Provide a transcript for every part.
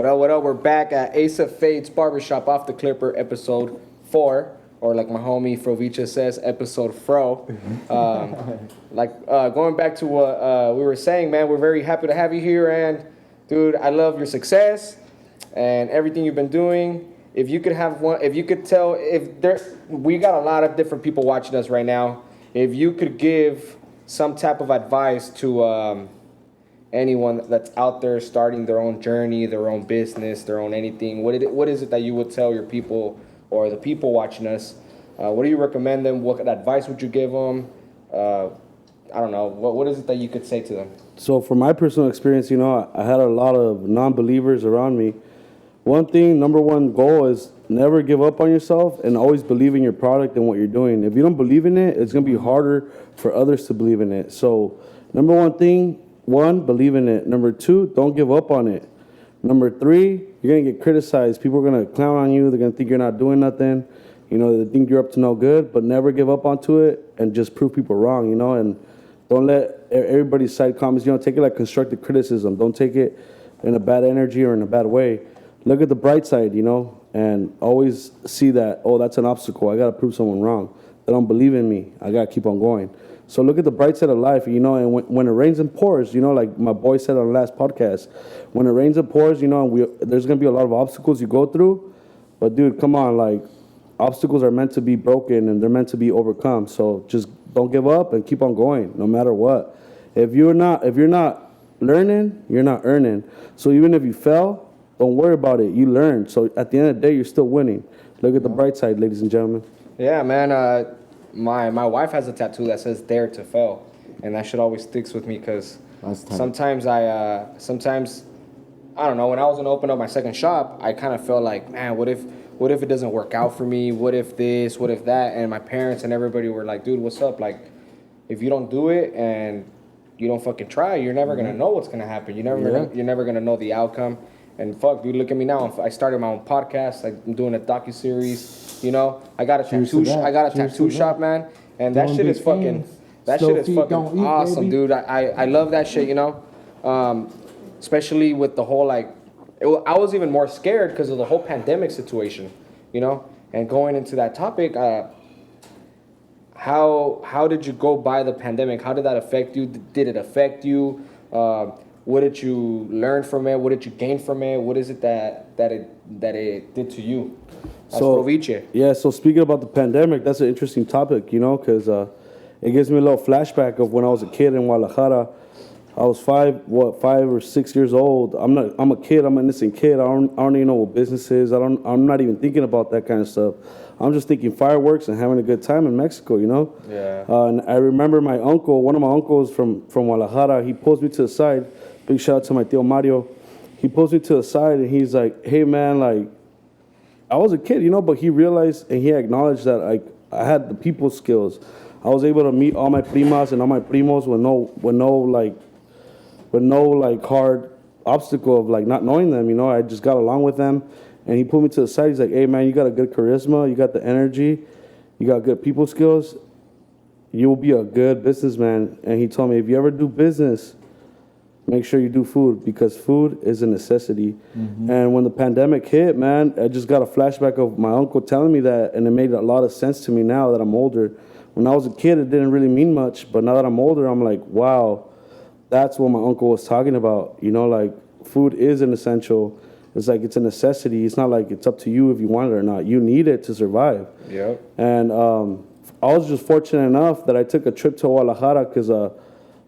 What up, what up? We're back at Ace of Fates Barbershop Off the Clipper, episode 4. Or like my homie Frovicha says, episode Fro. Going back to what we were saying, man, we're very happy to have you here. And, dude, I love your success and everything you've been doing. If you could have one, if you could tell, we got a lot of different people watching us right now. If you could give some type of advice to anyone that's out there starting their own journey, their own business, their own anything, what is it that you would tell your people or the people watching us? What do you recommend them? What advice would you give them? I don't know. What is it that you could say to them? So from my personal experience, I had a lot of non-believers around me. Number one goal is never give up on yourself and always believe in your product and what you're doing. If you don't believe in it, it's going to be harder for others to believe in it. So number one, believe in it. Number 2, don't give up on it. Number 3, you're going to get criticized. People are going to clown on you. They're going to think you're not doing nothing. They think you're up to no good, but never give up onto it and just prove people wrong, and don't let everybody's side comments, take it like constructive criticism. Don't take it in a bad energy or in a bad way. Look at the bright side, and always see that, oh, that's an obstacle. I got to prove someone wrong. They don't believe in me. I got to keep on going. So look at the bright side of life, and when it rains and pours, like my boy said on the last podcast, when it rains and pours, there's going to be a lot of obstacles you go through. But, dude, come on, obstacles are meant to be broken and they're meant to be overcome. So just don't give up and keep on going no matter what. If you're not learning, you're not earning. So even if you fail, don't worry about it. You learn. So at the end of the day, you're still winning. Look at the bright side, ladies and gentlemen. Yeah, man. My wife has a tattoo that says "Dare to Fail," and that shit always sticks with me because sometimes I don't know. When I was gonna open up my second shop, I kind of felt like, man, what if it doesn't work out for me? What if this? What if that? And my parents and everybody were like, dude, what's up? Like, if you don't do it and you don't fucking try, you're never gonna know what's gonna happen. You're never gonna know the outcome. And fuck, dude, look at me now. I started my own podcast. I'm doing a docu-series. I got a tattoo shop, man. And that shit is fucking awesome, baby. Dude. I love that shit, especially with the whole, I was even more scared because of the whole pandemic situation, and going into that topic, how did you go by the pandemic? How did that affect you? Did it affect you? What did you learn from it? What did you gain from it? What is it that it did to you? So speaking about the pandemic, that's an interesting topic, because it gives me a little flashback of when I was a kid in Guadalajara. I was 5 or 6 years old. I'm a kid. I'm an innocent kid. I don't even know what business is. I'm not even thinking about that kind of stuff. I'm just thinking fireworks and having a good time in Mexico, Yeah. And I remember one of my uncles from Guadalajara, he pulls me to the side. Big shout out to my tío Mario. He pulls me to the side and he's like, hey man, I was a kid, but he realized and he acknowledged that I had the people skills. I was able to meet all my primas and all my primos with no hard obstacle of not knowing them, I just got along with them. And he pulled me to the side. He's like, hey man, you got a good charisma, you got the energy, you got good people skills, you will be a good businessman. And he told me, if you ever do business, make sure you do food because food is a necessity. Mm-hmm. And when the pandemic hit, man, I just got a flashback of my uncle telling me that, and it made a lot of sense to me now that I'm older. When I was a kid, it didn't really mean much, but now that I'm older, I'm like, wow, that's what my uncle was talking about. Food is an essential. It's it's a necessity. It's not like it's up to you if you want it or not. You need it to survive. Yep. And I was just fortunate enough that I took a trip to Guadalajara because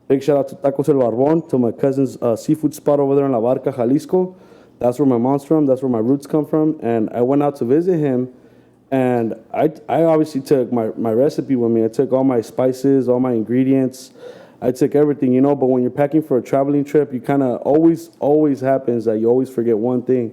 big shout out to Tacos El Barbón, to my cousin's seafood spot over there in La Barca, Jalisco. That's where my mom's from. That's where my roots come from. And I went out to visit him. And I obviously took my recipe with me. I took all my spices, all my ingredients. I took everything, but when you're packing for a traveling trip, you kind of always happens that you always forget one thing.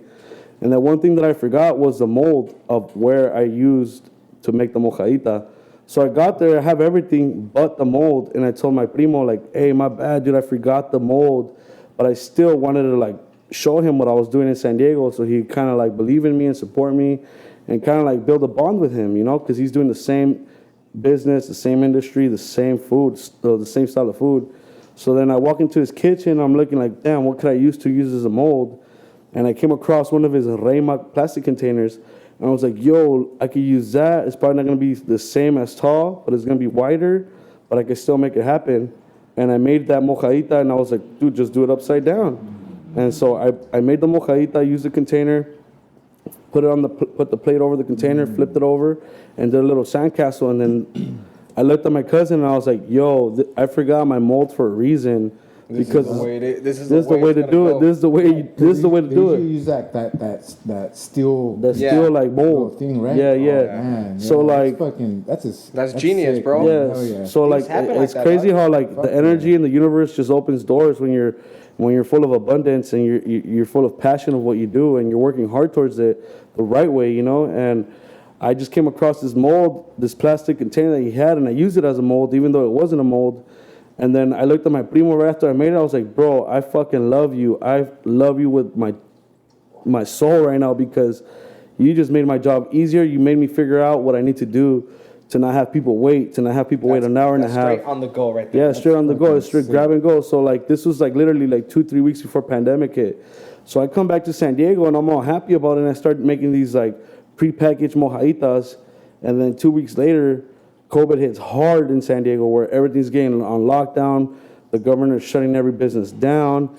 And that one thing that I forgot was the mold of where I used to make the mojadita. So I got there, I have everything but the mold. And I told my primo, hey, my bad, dude, I forgot the mold. But I still wanted to show him what I was doing in San Diego. So he kind of believe in me and support me and kind of build a bond with him, because he's doing the same business, the same industry, the same food, the same style of food. So then I walk into his kitchen, I'm looking damn, what could I use as a mold? and I came across one of his Rayma plastic containers, and I was like, yo, I could use that. It's probably not gonna be the same as tall, but it's gonna be wider, but I could still make it happen. And I made that mojadita, and I was like, dude, just do it upside down. And so I made the mojadita, used the container, put the plate over the container, flipped it over, and did a little sandcastle. And then I looked at my cousin, and I was like, yo, I forgot my mold for a reason. Because this is the way to do it. This is the way to do it. You use that steel like mold thing, right? Yeah. Oh, man, so like that's genius, sick, bro. Yes. Yeah. So like it's crazy how like the energy in the universe just opens doors when you're full of abundance and you're full of passion of what you do and you're working hard towards it the right way, you know. And I just came across this mold, this plastic container that he had, and I used it as a mold, even though it wasn't a mold. And then I looked at my primo right after I made it. I was like, bro, I fucking love you. I love you with my soul right now because you just made my job easier. You made me figure out what I need to do to not have people wait, wait an hour and a half. Straight on the go right there. Yeah, straight on the go. It's straight grab and go. So like this was like literally like 2-3 weeks before pandemic hit. So I come back to San Diego and I'm all happy about it. And I start making these like prepackaged mojaditas. And then 2 weeks later, COVID hits hard in San Diego where everything's getting on lockdown. The governor's shutting every business down.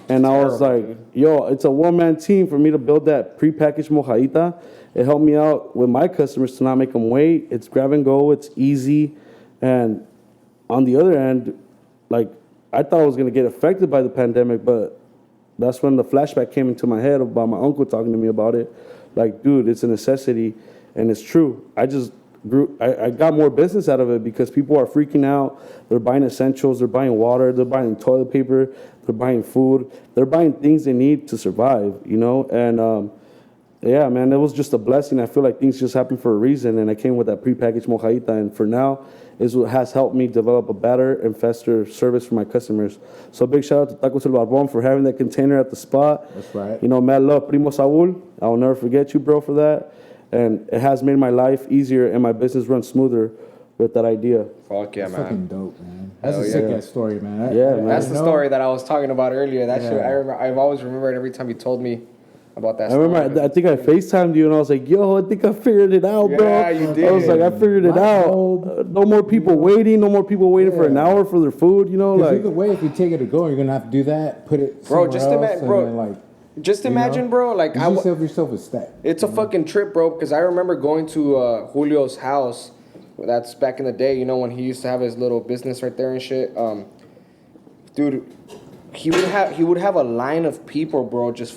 And I was like, yo, it's a one-man team for me to build that prepackaged mojadita. It helped me out with my customers to not make them wait. It's grab and go. It's easy. And on the other end, like, I thought I was going to get affected by the pandemic, but that's when the flashback came into my head about my uncle talking to me about it. Like, dude, it's a necessity. And it's true. I got more business out of it because people are freaking out. They're buying essentials. They're buying water. They're buying toilet paper. They're buying food. They're buying things they need to survive, you know? And, yeah, man, it was just a blessing. I feel like things just happen for a reason. And I came with that prepackaged mojadita. And for now, is what has helped me develop a better and faster service for my customers. So big shout out to Tacos El Barbon for having that container at the spot. That's right. You know, mad love, Primo Saul. I will never forget you, bro, for that. And it has made my life easier and my business run smoother with that idea. Fuck yeah, That's man. fucking dope, man. That's a sick ass story, man. Man. That's the story that I was talking about earlier. That shit, I've always remembered every time you told me about that. I remember, I think I FaceTimed you and I was like, yo, I think I figured it out, bro. Yeah, you did. I was like, I figured it out. No more people waiting. No more people waiting for an hour for their food, you know? Like, either way, if you take it to go, you're going to have to do that, put it somewhere else, just imagine, bro. Like, you save yourself a stack. It's a fucking trip, bro. Because I remember going to Julio's house. That's back in the day, you know, when he used to have his little business right there and shit. Dude, he would have a line of people, bro. I'll get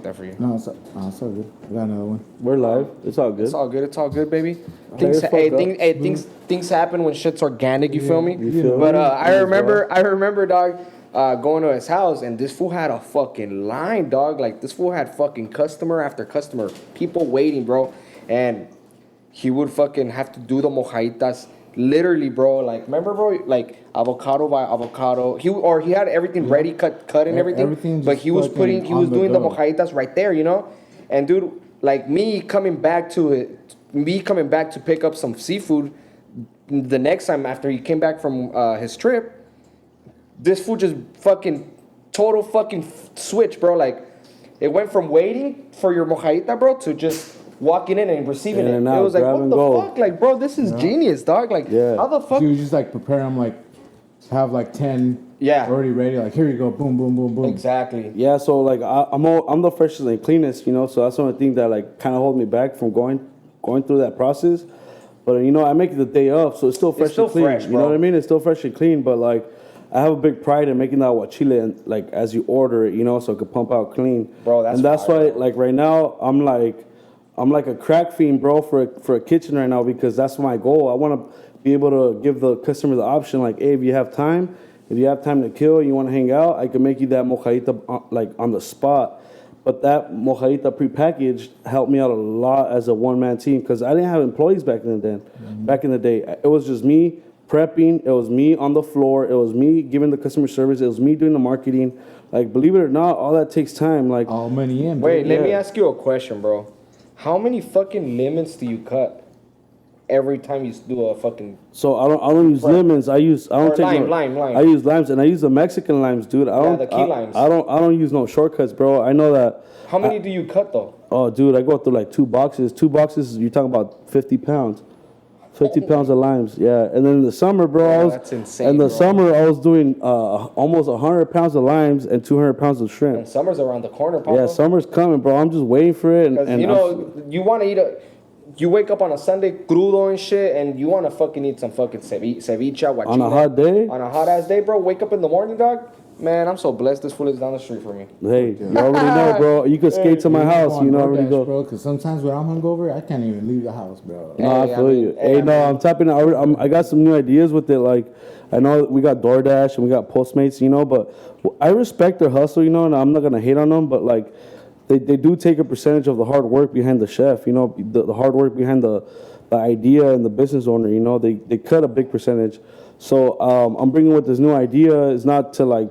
that for you. No, it's all good. We got another one. we're live. It's all good. It's all good, baby. Things Happen when shit's organic. You feel me? You feel But me? I remember, dog. Going to his house, and this fool had a fucking line, dog. Like, this fool had fucking customer after customer, people waiting, bro. And he would fucking have to do the mojaditas, literally, bro. Like, remember, bro? Like, avocado by avocado. He had everything ready, cut and everything. But he was doing the mojaditas right there, you know. And dude, like me coming back to pick up some seafood the next time after he came back from his trip. This food just fucking total fucking switch, bro. Like, it went from waiting for your mojadita, bro, to just walking in and receiving it. It was like, what the fuck? Like, bro, this is genius, dog. Like, how the fuck? So you just like prepare them, like have like 10 already ready. Like, here you go, boom, boom, boom, boom. Exactly. Yeah, so like I'm the freshest and cleanest, you know. So that's one of the things that like kind of hold me back from going through that process. But you know, I make it the day of, so it's still fresh and clean. Fresh, you know what I mean? It's still fresh and clean, but like, I have a big pride in making that aguachile and like as you order it, you know, so it could pump out clean. Bro, that's why like right now I'm like a crack fiend, bro, for a kitchen right now because that's my goal. I want to be able to give the customer the option, like, hey, if you have time to kill, you want to hang out, I can make you that mojadita like on the spot. But that mojadita prepackaged helped me out a lot as a one-man team because I didn't have employees back in the day. It was just me prepping, it was me on the floor, it was me giving the customer service, it was me doing the marketing. Like, believe it or not, all that takes time. Like, all money in. Wait, let me ask you a question, bro. How many fucking lemons do you cut every time you do a fucking. So I don't use lemons. I don't take lime. I use limes, and I use the Mexican limes, dude. The key limes. I don't use no shortcuts, bro. I know that. How many do you cut though? Oh, dude, I go through like 2 boxes. 2 boxes, you're talking about 50 pounds. 50 pounds of limes, yeah. And then in the summer, bro, that's insane. In the summer, I was doing almost 100 pounds of limes and 200 pounds of shrimp. And summer's around the corner, Papa. Yeah, summer's coming, bro. I'm just waiting for it. And you know, you want to eat you wake up on a Sunday, crudo and shit, and you want to fucking eat some fucking ceviche, guachile. On a hot day? On a hot-ass day, bro. Wake up in the morning, dog. Man, I'm so blessed this fool is down the street for me. Hey, you already know, bro. You could skate to my house. You know, already go. Bro, because sometimes when I'm hungover, I can't even leave the house, bro. No, I feel you. Hey, no, I'm tapping out. I got some new ideas with it. Like, I know we got DoorDash and we got Postmates, you know, but I respect their hustle, you know, and I'm not going to hate on them, but, like, they do take a percentage of the hard work behind the chef, you know, the hard work behind the idea and the business owner, you know, they cut a big percentage. So I'm bringing with this new idea is not to, like,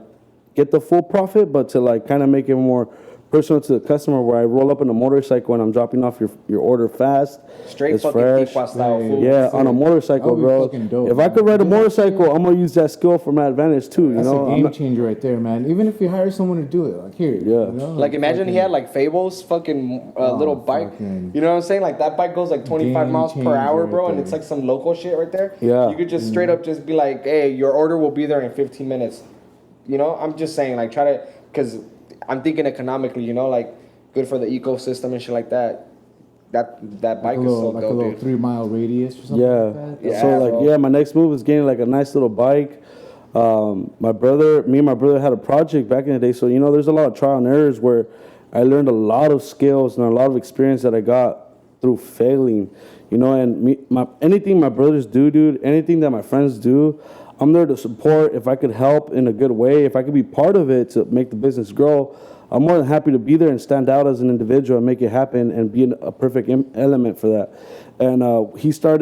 get the full profit, but to like kind of make it more personal to the customer, where I roll up in a motorcycle and I'm dropping off your order fast. Straight it's fucking fresh. style food. Yeah, on a motorcycle, bro. Dope, if I could ride a motorcycle, I'm gonna use that skill for my advantage too. That's you know, a game changer right there, man. Even if you hire someone to do it, like here, yeah. You know, like imagine he had like Fable's fucking little bike. You know what I'm saying? Like that bike goes like 25 miles per hour, bro, and it's like some local shit right there. Yeah. You could just straight up just be like, hey, your order will be there in 15 minutes. You know, I'm just saying, like, try to, because I'm thinking economically, you know, like, good for the ecosystem and shit like that. That bike is so like dope, a little dude. 3 mile radius or something Yeah. like that. Yeah, So like, bro. my next move is getting like a nice little bike. Me and my brother had a project back in the day. So, you know, there's a lot of trial and errors where I learned a lot of skills and a lot of experience that I got through failing, you know, and anything my brothers do, dude, anything that my friends do, I'm there to support. If I could help in a good way, if I could be part of it to make the business grow, I'm more than happy to be there and stand out as an individual and make it happen and be a perfect element for that. And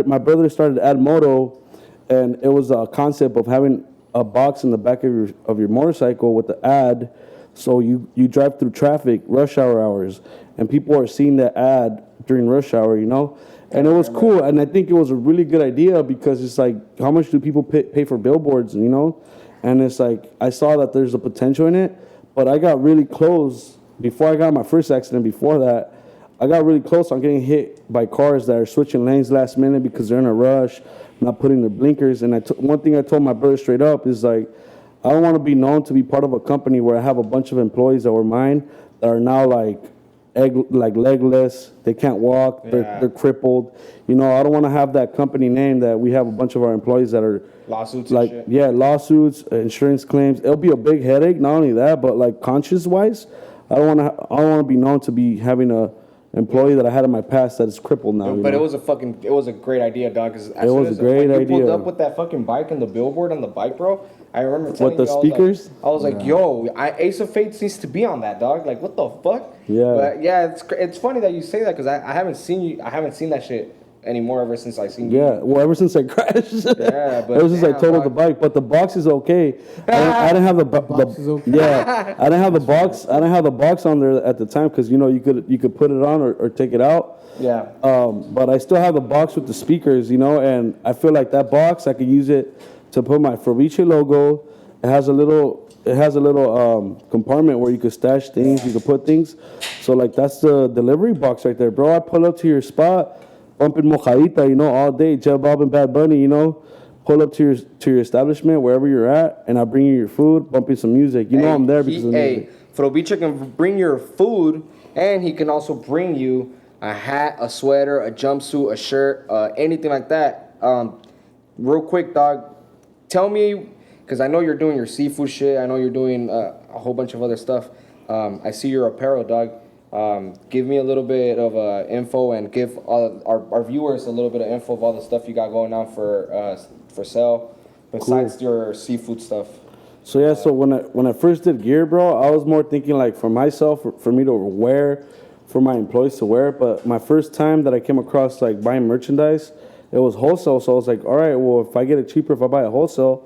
my brother started Admoto, and it was a concept of having a box in the back of your motorcycle with the ad. So you drive through traffic, rush hour hours, and people are seeing that ad during rush hour, you know? And it was cool, and I think it was a really good idea because it's like, how much do people pay for billboards, you know? And it's like, I saw that there's a potential in it, but I got really close. Before I got my first accident, before that, I got really close on getting hit by cars that are switching lanes last minute because they're in a rush, not putting their blinkers. And one thing I told my brother straight up is like, I don't want to be known to be part of a company where I have a bunch of employees that were mine that are now like legless, they can't walk, they're crippled. You know, I don't want to have that company name that we have a bunch of our employees that are lawsuits like, and shit. Yeah, lawsuits, insurance claims. It'll be a big headache. Not only that, but like conscience wise, I don't want to be known to be having a employee that I had in my past that is crippled now. But it was a great idea, dog. Cause it was a great idea. You pulled up with that fucking bike and the billboard on the bike, bro. I remember telling the you, speakers? I was like, yo, Ace of Fates needs to be on that, dog. Like, what the fuck? Yeah. But yeah, it's funny that you say that because I haven't seen that shit anymore ever since I seen you. Yeah, well, ever since I crashed. Yeah, but ever since I totaled dog. the bike, but the box is okay. I didn't have the box is okay. Yeah, I didn't have the box. I didn't have the box on there at the time because you know you could put it on or take it out. Yeah. But I still have the box with the speakers, you know, and I feel like that box I could use it to put my Frovice logo. It has a little compartment where you could stash things, you could put things. So like that's the delivery box right there, bro. I pull up to your spot, bumping mojadita, you know, all day, J Bob and Bad Bunny, you know. Pull up to your establishment wherever you're at, and I bring you your food, bumping some music. You know I'm there because of the music. Frovice can bring your food, and he can also bring you a hat, a sweater, a jumpsuit, a shirt, anything like that. Real quick, dog, tell me, because I know you're doing your seafood shit. I know you're doing a whole bunch of other stuff. I see your apparel, dog. Give me a little bit of info and give all our viewers a little bit of info of all the stuff you got going on for sale, besides your seafood stuff. So yeah, so when I first did gear, bro, I was more thinking like for myself, for me to wear, for my employees to wear. But my first time that I came across like buying merchandise, it was wholesale. So I was like, all right, well, if I get it cheaper if I buy it wholesale,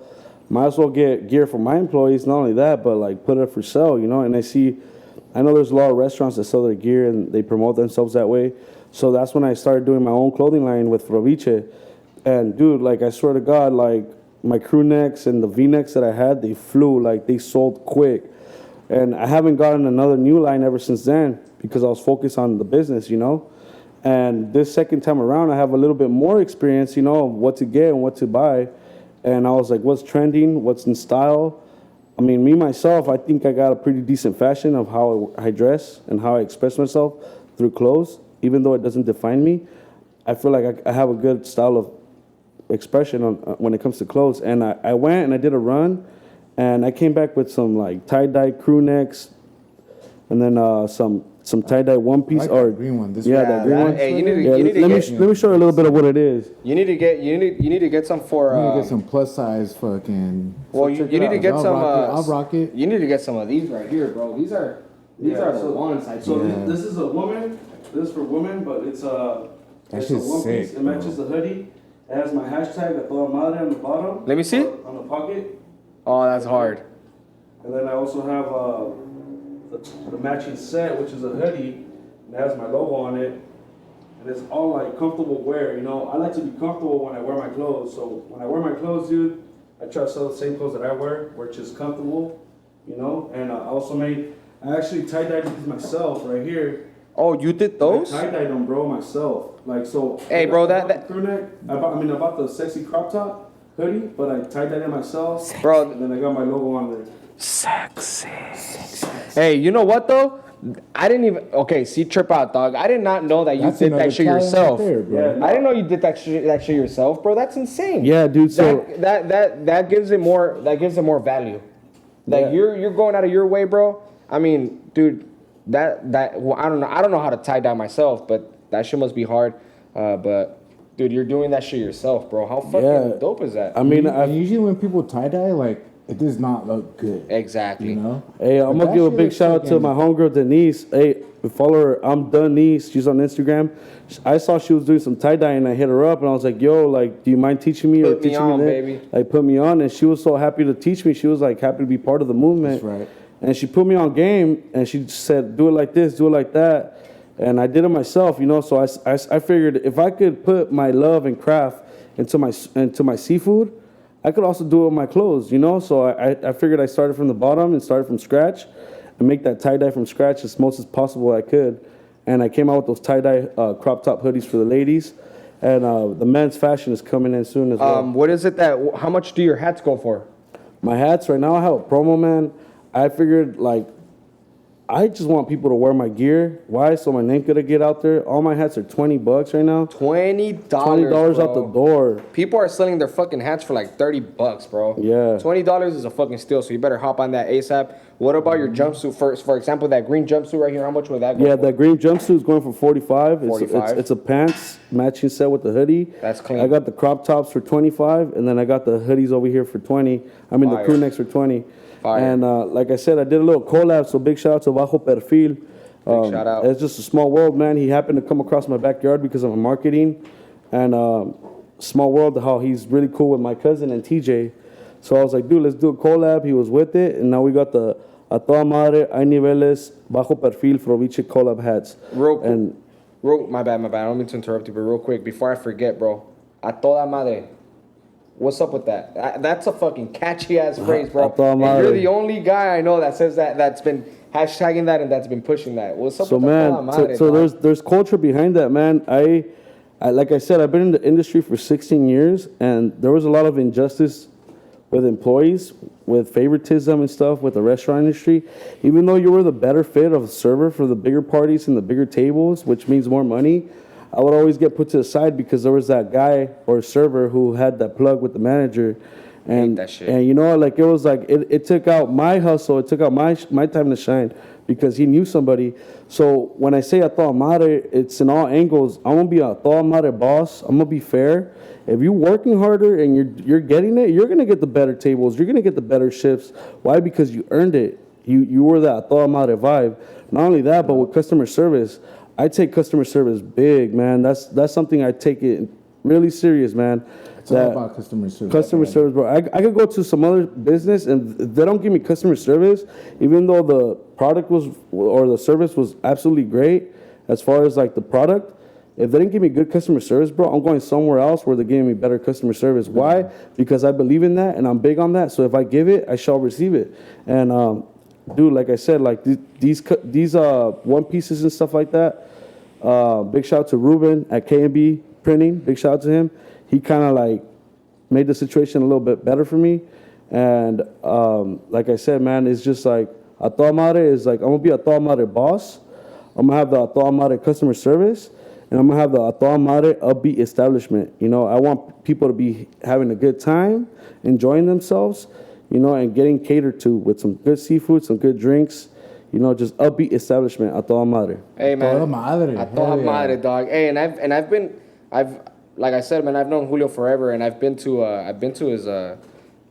might as well get gear for my employees. Not only that, but like put it for sale, you know. And I know there's a lot of restaurants that sell their gear and they promote themselves that way. So that's when I started doing my own clothing line with Froviche. And dude, like I swear to God, like my crew necks and the V-necks that I had, they flew, like they sold quick. And I haven't gotten another new line ever since then because I was focused on the business, you know. And this second time around, I have a little bit more experience, you know, what to get and what to buy. And I was like, what's trending? What's in style? I mean, me, myself, I think I got a pretty decent fashion of how I dress and how I express myself through clothes. Even though it doesn't define me, I feel like I have a good style of expression on, when it comes to clothes. And I went and I did a run, and I came back with some like tie-dye crew necks, and then some tie-dye one piece, like or that green one. This that green one. Hey, Let me show you a little bit of what it is. You need to get some for. You need to get some plus size fucking. Well, you need to get some. I'll rock it. You need to get some of these right here, bro. These are the ones. This is a woman. This is for women, but it's a one sick, piece. It matches the hoodie. It has my hashtag, a toda madre, on the bottom. Let me see. On the pocket. Oh, that's hard. And then I also have the matching set, which is a hoodie. And it has my logo on it. And it's all like comfortable wear, you know. I like to be comfortable when I wear my clothes. So when I wear my clothes, dude, I try to sell the same clothes that I wear, which is comfortable, you know. And I actually tie-dyed these myself right here. Oh, you did those? I tie-dyed them, bro, myself. Like, so. Hey, bro, that crew neck. I bought the sexy crop top hoodie, but I tie-dyed it myself. Bro. And then I got my logo on there. Sexy. Hey, you know what though? I didn't even. Okay, see, trip out, dog. I did not know that you did that shit yourself. Right there, bro. Yeah, I didn't know you did that shit yourself, bro. That's insane. Yeah, dude. So that gives it more. That gives it more value. Like you're going out of your way, bro. I mean, dude. Well, I don't know how to tie dye myself, but that shit must be hard. But dude, you're doing that shit yourself, bro. How fucking dope is that? I mean, usually when people tie dye, like it does not look good. Exactly. You know. Hey, I'm gonna give a big shout out to my homegirl Denise. Hey, follow her. I'm Denise. She's on Instagram. I saw she was doing some tie dye, and I hit her up, and I was like, "Yo, like, do you mind teaching me or teaching me that?" Baby. Like, put me on, and she was so happy to teach me. She was like happy to be part of the movement. That's right. And she put me on game, and she said, "Do it like this, do it like that," and I did it myself, you know. So I figured if I could put my love and craft into my seafood, I could also do it with my clothes, you know. So I figured I started from the bottom and started from scratch, and make that tie dye from scratch as most as possible I could. And I came out with those tie dye crop top hoodies for the ladies, and the men's fashion is coming in soon as well. What is it that? How much do your hats go for? My hats right now, I have a promo, man. I figured, like, I just want people to wear my gear. Why? So my name could get out there. All my hats are $20 right now. $20. $20 out the door. People are selling their fucking hats for like $30, bro. Yeah. $20 is a fucking steal, so you better hop on that ASAP. What about your jumpsuit first? For example, that green jumpsuit right here, how much would that go for? That green jumpsuit is going for $45. 45. It's a pants matching set with the hoodie. That's clean. I got the crop tops for $25, and then I got the hoodies over here for $20. I mean, the crew necks for $20. Fire. And like I said, I did a little collab, so big shout out to Bajo Perfil. Big shout out. It's just a small world, man. He happened to come across my backyard because of my marketing. And small world, how he's really cool with my cousin and TJ. So I was like, dude, let's do a collab. He was with it. And now we got the A Toda Madre, Hay Niveles, Bajo Perfil, Froviche collab hats. My bad. I don't mean to interrupt you, but real quick, before I forget, bro. A Toda Madre. What's up with that? That's a fucking catchy ass phrase, bro. And you're the only guy I know that says that, that's been hashtagging that and that's been pushing that. What's up with that? So there's culture behind that, man. I like I said, I've been in the industry for 16 years, and there was a lot of injustice with employees, with favoritism and stuff with the restaurant industry. Even though you were the better fit of a server for the bigger parties and the bigger tables, which means more money, I would always get put to the side because there was that guy or server who had that plug with the manager. And that shit. And you know, like it was like it took out my hustle, it took out my time to shine because he knew somebody. So when I say a toda madre, it's in all angles. I'm gonna be a toda madre boss. I'm gonna be fair. If you're working harder and you're getting it, you're gonna get the better tables. You're gonna get the better shifts. Why? Because you earned it. You were that toda madre vibe. Not only that, but with customer service. I take customer service big, man. That's something I take it really serious, man. It's all about customer service. Customer service, bro. I could go to some other business and they don't give me customer service, even though the product was or the service was absolutely great as far as like the product. if they didn't give me good customer service, bro, I'm going somewhere else where they're giving me better customer service. Why? Because I believe in that and I'm big on that. So if I give it, I shall receive it. And dude, like I said, like these one pieces and stuff like that. Big shout out to Ruben at K&B Printing. Big shout out to him. He kind of like made the situation a little bit better for me. And like I said, man, it's just like a toda madre is like, I'm gonna be a toda madre boss. I'm gonna have the toda madre customer service, and I'm gonna have the toda madre upbeat establishment. You know, I want people to be having a good time, enjoying themselves, you know, and getting catered to with some good seafood, some good drinks. You know, just upbeat establishment, a toda madre. Hey man, a toda madre, dog. Hey, I've like I said, man, I've known Julio forever, and I've been to his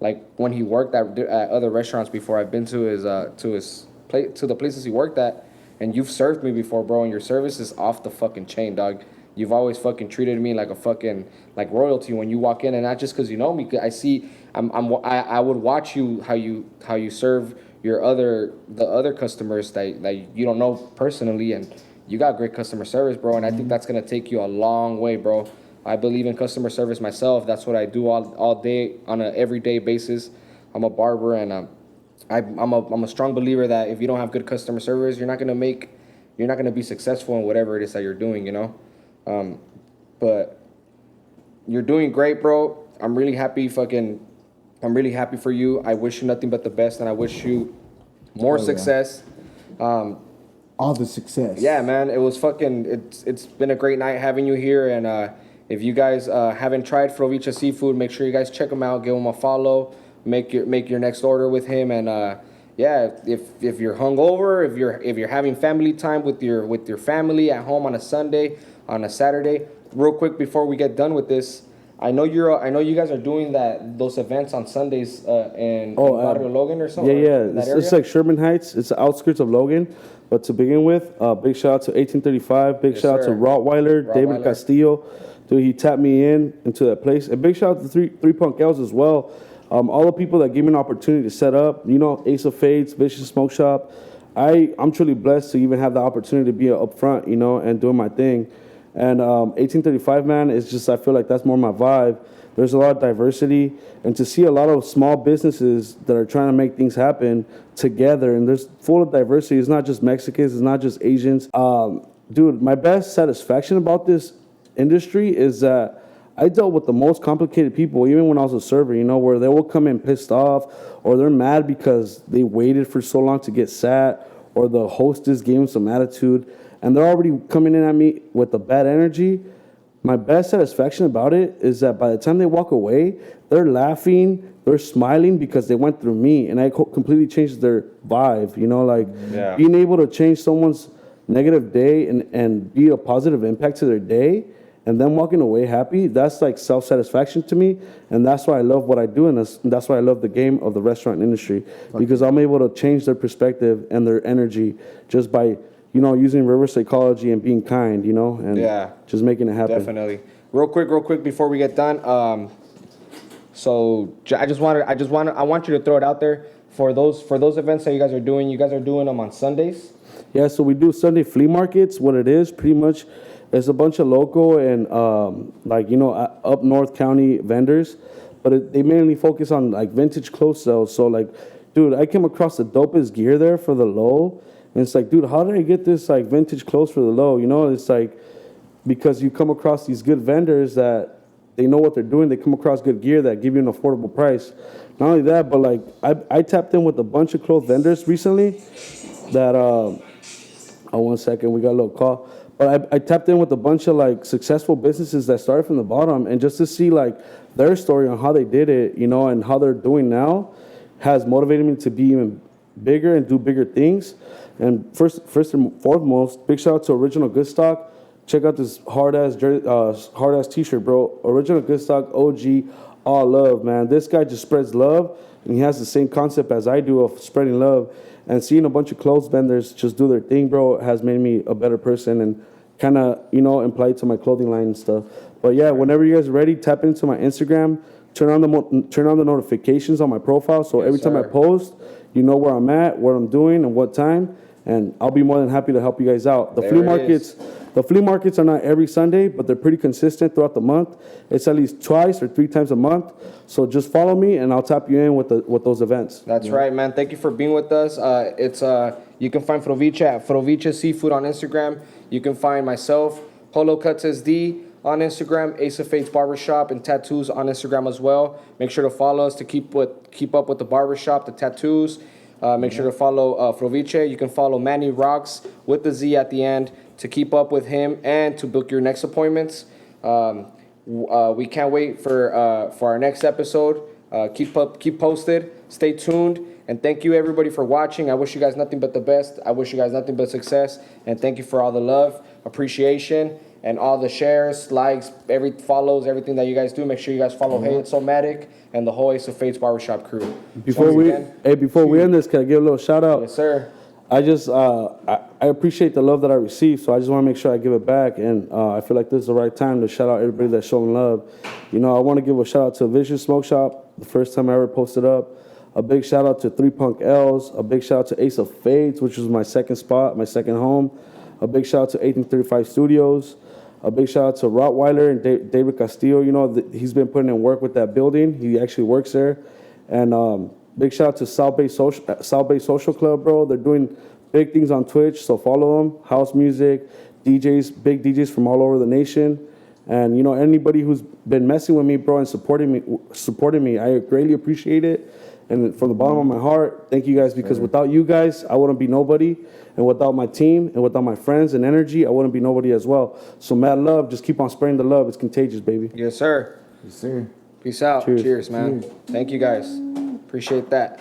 like when he worked at other restaurants before. I've been to his to the places he worked at, and you've served me before, bro. And your service is off the fucking chain, dog. You've always fucking treated me like a fucking like royalty when you walk in, and not just because you know me. I see, I would watch you how you serve the other customers that you don't know personally, and you got great customer service, bro. And I think that's gonna take you a long way, bro. I believe in customer service myself. That's what I do all day on an everyday basis. I'm a barber, and I'm a strong believer that if you don't have good customer service, you're not gonna be successful in whatever it is that you're doing, you know. But you're doing great, bro. I'm really happy for you. I wish you nothing but the best, and I wish you more success. All the success. Yeah, man. It was it's been a great night having you here, and if you guys haven't tried Flovicha Seafood, make sure you guys check him out. Give him a follow. Make your next order with him, and yeah, if you're hungover, if you're having family time with your family at home on a Sunday, on a Saturday. Real quick before we get done with this, I know you guys are doing those events on Sundays in Barrio Logan or something. Yeah. It's like Sherman Heights. It's the outskirts of Logan. But to begin with, big shout out to 1835. Big shout out to Rottweiler, David Castillo. Dude, he tapped me into that place. And big shout out to Three Punk L's as well. All the people that gave me an opportunity to set up, you know, Ace of Fades, Vicious Smoke Shop. I'm truly blessed to even have the opportunity to be up front, you know, and doing my thing. And 1835, man, it's just, I feel like that's more my vibe. There's a lot of diversity, and to see a lot of small businesses that are trying to make things happen together, and there's full of diversity. It's not just Mexicans, it's not just Asians. Dude, my best satisfaction about this industry is that I dealt with the most complicated people, even when I was a server, you know, where they will come in pissed off, or they're mad because they waited for so long to get sat, or the hostess gave them some attitude, and they're already coming in at me with a bad energy. My best satisfaction about it is that by the time they walk away, they're laughing, they're smiling because they went through me, and I completely changed their vibe, you know, like being able to change someone's negative day and be a positive impact to their day, and then walking away happy, that's like self-satisfaction to me, and that's why I love what I do, and that's why I love the game of the restaurant industry, because I'm able to change their perspective and their energy just by, you know, using reverse psychology and being kind, you know, and just making it happen. Definitely. Real quick before we get done, so I want you to throw it out there for those events that you guys are doing. You guys are doing them on Sundays. Yeah, so we do Sunday flea markets. What it is, pretty much, it's a bunch of local and like, you know, up north county vendors, but they mainly focus on like vintage clothes sales. So like, dude, I came across the dopest gear there for the low. And it's like, dude, how did I get this like vintage clothes for the low? You know, it's like, because you come across these good vendors that they know what they're doing. They come across good gear that give you an affordable price. Not only that, but like I tapped in with a bunch of clothes vendors recently that, one second, we got a little call. But I tapped in with a bunch of like successful businesses that started from the bottom, and just to see like their story on how they did it, you know, and how they're doing now has motivated me to be even bigger and do bigger things. And first and foremost, big shout out to Original Good Stock. Check out this hard ass t-shirt, bro. Original Good Stock, OG, all love, man. This guy just spreads love, and he has the same concept as I do of spreading love. And seeing a bunch of clothes vendors just do their thing, bro, has made me a better person and kind of, you know, implied to my clothing line and stuff. But yeah, whenever you guys are ready, tap into my Instagram, turn on the notifications on my profile, so every time I post, you know where I'm at, what I'm doing, and what time. and I'll be more than happy to help you guys out. There it is. The flea markets are not every Sunday, but they're pretty consistent throughout the month. It's at least twice or 3 times a month. So just follow me, and I'll tap you in with those events. That's right, man. Thank you for being with us. You can find Frovice at Frovice Seafood on Instagram. You can find myself, Polo Cuts SD, on Instagram, Ace of Fates Barbershop and Tattoos on Instagram as well. Make sure to follow us to keep up with the barbershop, the tattoos. Make sure to follow Frovice. You can follow Manny Rocks with the Z at the end to keep up with him and to book your next appointments. We can't wait for our next episode. Keep posted. Stay tuned. And thank you everybody for watching. I wish you guys nothing but the best. I wish you guys nothing but success. And thank you for all the love, appreciation, and all the shares, likes, follows, everything that you guys do. Make sure you guys follow Hey It's Somatic and the whole Ace of Fates Barbershop crew. Before we end this, can I give a little shout out? Yes, sir. I just I appreciate the love that I received, so I just want to make sure I give it back, and I feel like this is the right time to shout out everybody that's showing love. You know, I want to give a shout out to Vicious Smoke Shop, the first time I ever posted up. A big shout out to 3 Punk L's. A big shout out to Ace of Fates, which was my second spot, my second home. A big shout out to 1835 Studios. A big shout out to Rottweiler and David Castillo. You know, he's been putting in work with that building. He actually works there. And big shout out to South Bay Social Club, bro. They're doing big things on Twitch, so follow them. House music, DJs, big DJs from all over the nation. And, you know, anybody who's been messing with me, bro, and supporting me, I greatly appreciate it. And from the bottom of my heart, thank you guys, because without you guys, I wouldn't be nobody. And without my team and without my friends and energy, I wouldn't be nobody as well. So mad love. Just keep on spreading the love. It's contagious, baby. Yes, sir. Yes, sir. Peace out. Cheers. Cheers, man. Thank you guys. Appreciate that.